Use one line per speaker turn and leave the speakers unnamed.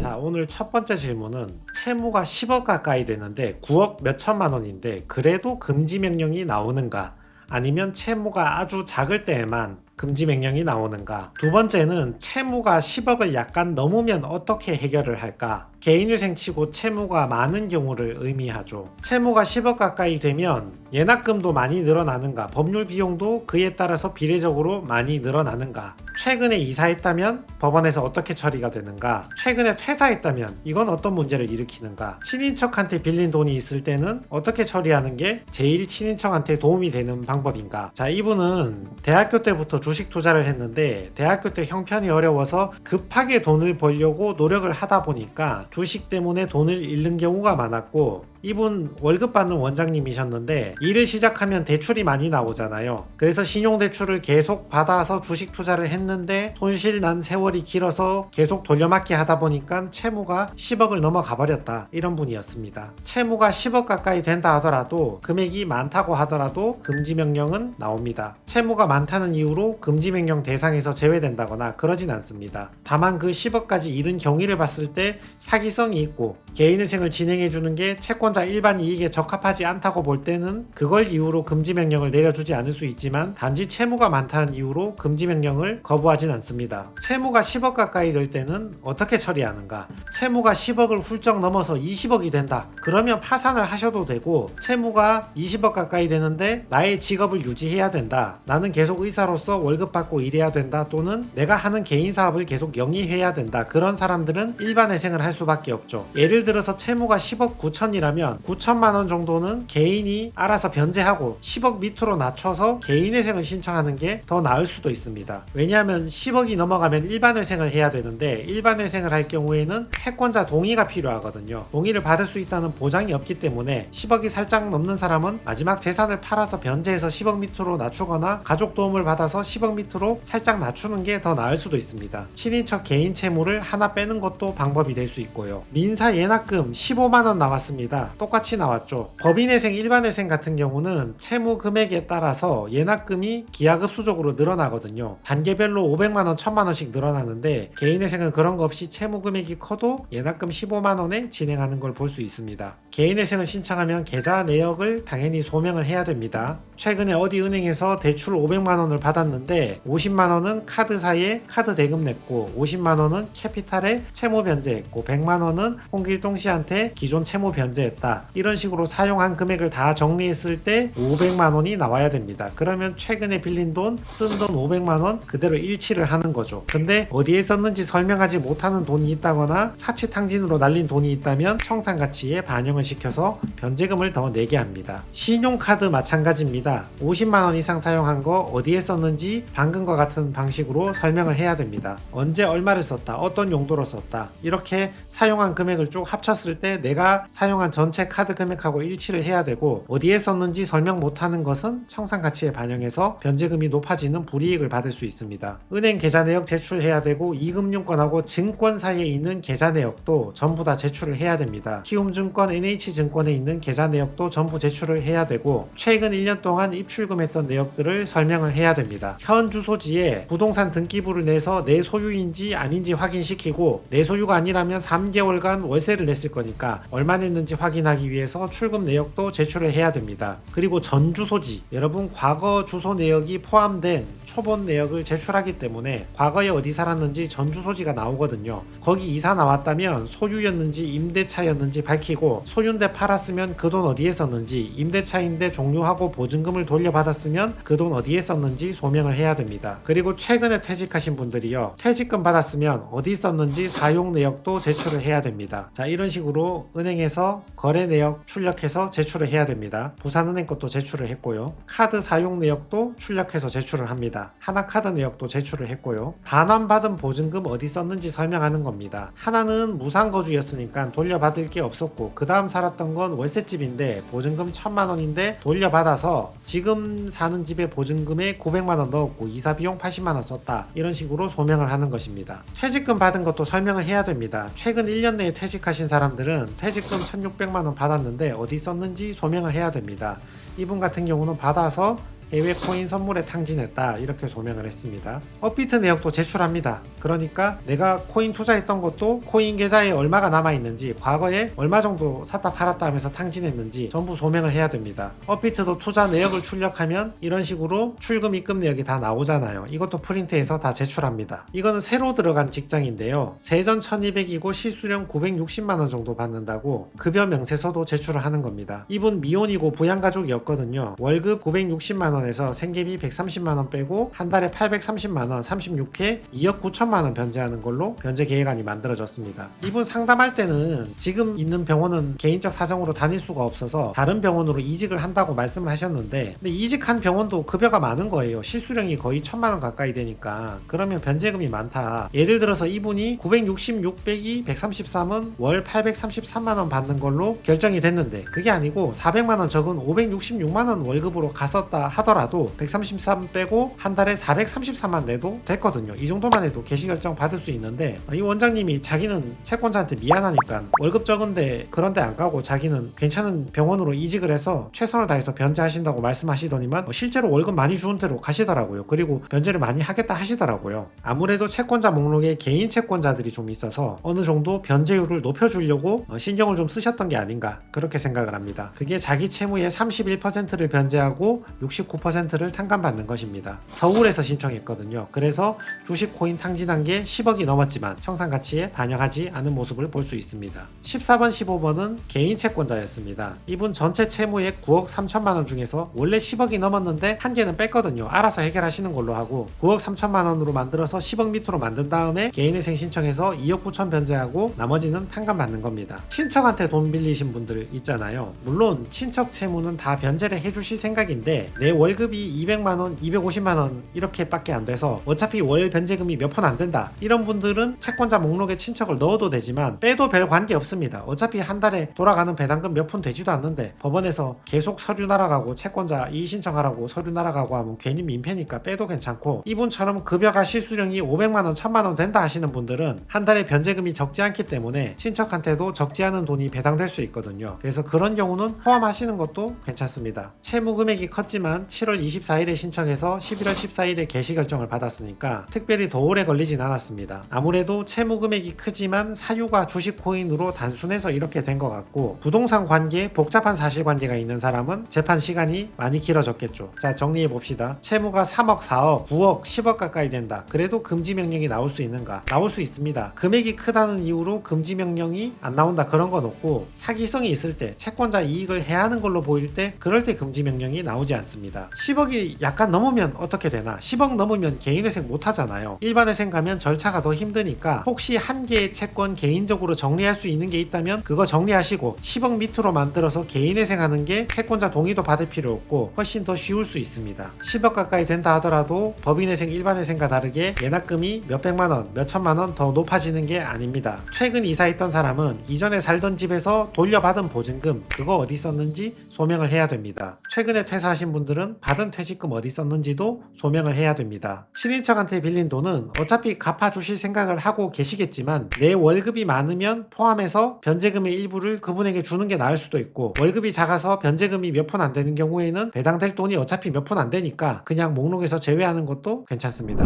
자, 오늘 첫 번째 질문은 채무가 10억 가까이 되는데 9억 몇 천만 원인데 그래도 금지 명령이 나오는가? 아니면 채무가 아주 작을 때에만 금지 명령이 나오는가? 두 번째는 채무가 10억을 약간 넘으면 어떻게 해결을 할까? 개인일생치고 채무가 많은 경우를 의미하죠. 채무가 10억 가까이 되면 예납금도 많이 늘어나는가? 법률 비용도 그에 따라서 비례적으로 많이 늘어나는가? 최근에 이사했다면 법원에서 어떻게 처리가 되는가? 최근에 퇴사했다면 이건 어떤 문제를 일으키는가? 친인척한테 빌린 돈이 있을 때는 어떻게 처리하는 게 제일 친인척한테 도움이 되는 방법인가? 자, 이분은 대학교 때부터 주식 투자를 했는데 대학교 때 형편이 어려워서 급하게 돈을 벌려고 노력을 하다 보니까 주식 때문에 돈을 잃는 경우가 많았고, 이분 월급 받는 원장님이셨는데 일을 시작하면 대출이 많이 나오잖아요. 그래서 신용대출을 계속 받아서 주식 투자를 했는데 손실 난 세월이 길어서 계속 돌려막기 하다 보니까 채무가 10억을 넘어가 버렸다, 이런 분이었습니다. 채무가 10억 가까이 된다 하더라도, 금액이 많다고 하더라도 금지명령은 나옵니다. 채무가 많다는 이유로 금지명령 대상에서 제외된다거나 그러진 않습니다. 다만 그 10억까지 잃은 경위를 봤을 때 사기성이 있고 개인회생을 진행해주는 게 채권자 일반 이익에 적합하지 않다고 볼 때는 그걸 이유로 금지명령을 내려주지 않을 수 있지만, 단지 채무가 많다는 이유로 금지명령을 거부하진 않습니다. 채무가 10억 가까이 될 때는 어떻게 처리하는가? 채무가 10억을 훌쩍 넘어서 20억이 된다, 그러면 파산을 하셔도 되고, 채무가 20억 가까이 되는데 나의 직업을 유지해야 된다, 나는 계속 의사로서 월급 받고 일해야 된다, 또는 내가 하는 개인 사업을 계속 영위해야 된다, 그런 사람들은 일반 회생을 할 수밖에 없죠. 예를 들어서 채무가 10억 9천이라면 9천만 원 정도는 개인이 알아서 변제하고 10억 밑으로 낮춰서 개인회생을 신청하는 게 더 나을 수도 있습니다. 왜냐하면 10억이 넘어가면 일반회생을 해야 되는데, 일반회생을 할 경우에는 채권자 동의가 필요하거든요. 동의를 받을 수 있다는 보장이 없기 때문에 10억이 살짝 넘는 사람은 마지막 재산을 팔아서 변제해서 10억 밑으로 낮추거나 가족 도움을 받아서 10억 밑으로 살짝 낮추는 게 더 나을 수도 있습니다. 친인척 개인 채무를 하나 빼는 것도 방법이 될 수 있고요. 민사 예납금 15만 원 나왔습니다. 똑같이 나왔죠. 법인회생, 일반회생 같은 경우는 채무 금액에 따라서 예납금이 기하급수적으로 늘어나거든요. 단계별로 500만 원, 1000만 원씩 늘어나는데, 개인회생은 그런 거 없이 채무 금액이 커도 예납금 15만 원에 진행하는 걸 볼 수 있습니다. 개인회생을 신청하면 계좌 내역을 당연히 소명을 해야 됩니다. 최근에 어디 은행에서 대출 500만 원을 받았는데 50만 원은 카드사에 카드 대금 냈고, 50만 원은 캐피탈에 채무 변제했고, 100만 원은 홍길동 씨한테 기존 채무 변제했다, 이런 식으로 사용한 금액을 다 정리했을 때 500만 원이 나와야 됩니다. 그러면 최근에 빌린 돈, 쓴 돈 500만 원 그대로 일치를 하는 거죠. 근데 어디에 썼는지 설명하지 못하는 돈이 있다거나 사치탕진으로 날린 돈이 있다면 청산가치에 반영을 시켜서 변제금을 더 내게 합니다. 신용카드 마찬가지입니다. 50만 원 이상 사용한 거 어디에 썼는지 방금과 같은 방식으로 설명을 해야 됩니다. 언제 얼마를 썼다, 어떤 용도로 썼다, 이렇게 사용한 금액을 쭉 합쳤을 때 내가 사용한 전체 카드 금액하고 일치를 해야 되고, 어디에 썼는지 설명 못하는 것은 청산가치에 반영해서 변제금이 높아지는 불이익을 받을 수 있습니다. 은행 계좌 내역 제출해야 되고, 이금융권하고 증권사에 있는 계좌 내역도 전부 다 제출을 해야 됩니다. 키움증권, NH증권에 있는 계좌 내역도 전부 제출을 해야 되고, 최근 1년 동안 입출금했던 내역들을 설명을 해야 됩니다. 현 주소지에 부동산 등기부를 내서 내 소유인지 아닌지 확인시키고, 내 소유가 아니라면 3개월간 월세를 냈을 거니까 얼마 냈는지 확인하기 위해서 출금 내역도 제출을 해야 됩니다. 그리고 전 주소지, 여러분 과거 주소 내역이 포함된 초본 내역을 제출하기 때문에 과거에 어디 살았는지 전 주소지가 나오거든요. 거기 이사 나왔다면 소유였는지 임대차였는지 밝히고, 소유인데 팔았으면 그 돈 어디에 썼는지, 임대차인데 종료하고 보증금을 돌려받았으면 그 돈 어디에 썼는지 소명을 해야 됩니다. 그리고 최근에 퇴직하신 분들이요, 퇴직금 받았으면 어디 썼는지 사용 내역도 제출을 해야 됩니다. 자, 이런 식으로 은행에서 거래 내역 출력해서 제출을 해야 됩니다. 부산은행 것도 제출을 했고요. 카드 사용 내역도 출력해서 제출을 합니다. 하나카드 내역도 제출을 했고요. 반환받은 보증금 어디 썼는지 설명하는 겁니다. 하나는 무상거주였으니까 돌려받을 게 없었고, 그 다음 살았던 건 월세집인데 보증금 1000만 원인데 돌려받아서 지금 사는 집에 보증금에 900만 원 넣었고 이사비용 80만 원 썼다, 이런 식으로 소명을 하는 것입니다. 퇴직금 받은 것도 설명을 해야 됩니다. 최근 1년 내에 퇴직하신 사람들은 퇴직금 1600만 원 받았는데 어디 썼는지 소명을 해야 됩니다. 이분 같은 경우는 받아서 해외 코인 선물에 탕진했다 이렇게 소명을 했습니다. 업비트 내역도 제출합니다. 그러니까 내가 코인 투자했던 것도 코인 계좌에 얼마가 남아있는지, 과거에 얼마 정도 샀다 팔았다 하면서 탕진했는지 전부 소명을 해야 됩니다. 업비트도 투자 내역을 출력하면 이런 식으로 출금 입금 내역이 다 나오잖아요. 이것도 프린트해서 다 제출합니다. 이거는 새로 들어간 직장인데요. 세전 1200이고 실수령 960만원 정도 받는다고 급여 명세서도 제출을 하는 겁니다. 이분 미혼이고 부양가족이었거든요. 월급 960만원에서 생계비 130만원 빼고 한 달에 830만원 36회 2억 9천만원 변제하는 걸로 변제 계획안이 만들어졌습니다. 이분 상담할 때는 지금 있는 병원은 개인적 사정으로 다닐 수가 없어서 다른 병원으로 이직을 한다고 말씀을 하셨는데, 근데 이직한 병원도 급여가 많은 거예요. 실수령이 거의 1000만원 가까이 되니까. 그러면 변제금이 많다. 예를 들어서 이분이 966 빼기 133은 월 833만원 받는 걸로 결정이 됐는데, 그게 아니고 400만원 적은 566만원 월급으로 갔었다 하더라도 133 빼고 한 달에 433만 내도 됐거든요. 이 정도만 해도 개시결정 받을 수 있는데, 이 원장님이 자기는 채권자한테 미안하니까 월급 적은데 그런데 안 가고 자기는 괜찮은 병원으로 이직을 해서 최선을 다해서 변제하신다고 말씀하시더니만 실제로 월급 많이 주는 대로 가시더라고요. 그리고 변제를 많이 하겠다 하시더라고요. 아무래도 채권자 목록에 개인 채권자들이 좀 있어서 어느 정도 변제율을 높여주려고 신경을 좀 쓰셨던 게 아닌가 그렇게 생각을 합니다. 그게 자기 채무의 31%를 변제하고 69%를 탕감받는 것입니다. 서울에서 신청했거든요. 그래서 주식 코인 탕진한 게 10억이 넘었지만 청산가치에 반영하지 않은 모습을 볼 수 있습니다. 14번 15번은 개인 채권자였습니다. 이분 전체 채무액 9억 3천만 원 중에서 원래 10억이 넘었는데 한 개는 뺐거든요. 알아서 해결하시는 걸로 하고 9억 3천만 원으로 만들어서 10억 밑으로 만든 다음에 개인회생 신청해서 2억 9천 변제하고 나머지는 탕감받는 겁니다. 친척한테 돈 빌리신 분들 있잖아요. 물론 친척 채무는 다 변제를 해주실 생각인데 내 월급이 200만원 250만원 이렇게밖에 안 돼서 어차피 월 변제금이 몇 푼 안 된다, 이런 분들은 채권자 목록에 친척을 넣어도 되지만 빼도 별 관계 없습니다. 어차피 한 달에 돌아가는 배당금 몇 푼 되지도 않는데 법원에서 계속 서류 날아가고 채권자 이의 신청하라고 서류 날아가고 하면 괜히 민폐니까 빼도 괜찮고, 이분처럼 급여가 실수령이 500만원 1000만원 된다 하시는 분들은 한 달에 변제금이 적지 않기 때문에 친척한테도 적지 않은 돈이 배당될 수 있거든요. 그래서 그런 경우는 포함하시는 것도 괜찮습니다. 채무 금액이 컸지만 7월 24일에 신청해서 11월 14일에 개시 결정을 받았으니까 특별히 더 오래 걸리진 않았습니다. 아무래도 채무 금액이 크지만 사유가 주식 코인으로 단순해서 이렇게 된 것 같고, 부동산 관계에 복잡한 사실관계가 있는 사람은 재판 시간이 많이 길어졌겠죠. 자, 정리해 봅시다. 채무가 3억 4억 9억 10억 가까이 된다. 그래도 금지 명령이 나올 수 있는가? 나올 수 있습니다. 금액이 크다는 이유로 금지 명령이 안 나온다 그런 건 없고, 사기성이 있을 때 채권자 이익을 해하는 걸로 보일 때 그럴 때 금지 명령이 나오지 않습니다. 10억이 약간 넘으면 어떻게 되나? 10억 넘으면 개인회생 못 하잖아요. 일반회생 가면 절차가 더 힘드니까 혹시 한 개의 채권 개인적으로 정리할 수 있는 게 있다면 그거 정리하시고 10억 밑으로 만들어서 개인회생하는 게 채권자 동의도 받을 필요 없고 훨씬 더 쉬울 수 있습니다. 10억 가까이 된다 하더라도 법인회생 일반회생과 다르게 예납금이 몇백만원 몇천만원 더 높아지는 게 아닙니다. 최근 이사했던 사람은 이전에 살던 집에서 돌려받은 보증금 그거 어디 썼는지 소명을 해야 됩니다. 최근에 퇴사하신 분들은 받은 퇴직금 어디 썼는지도 소명을 해야 됩니다. 친인척한테 빌린 돈은 어차피 갚아주실 생각을 하고 계시겠지만 내 월급이 많으면 포함해서 변제금의 일부를 그분에게 주는 게 나을 수도 있고, 월급이 작아서 변제금이 몇 푼 안 되는 경우에는 배당될 돈이 어차피 몇 푼 안 되니까 그냥 목록에서 제외하는 것도 괜찮습니다.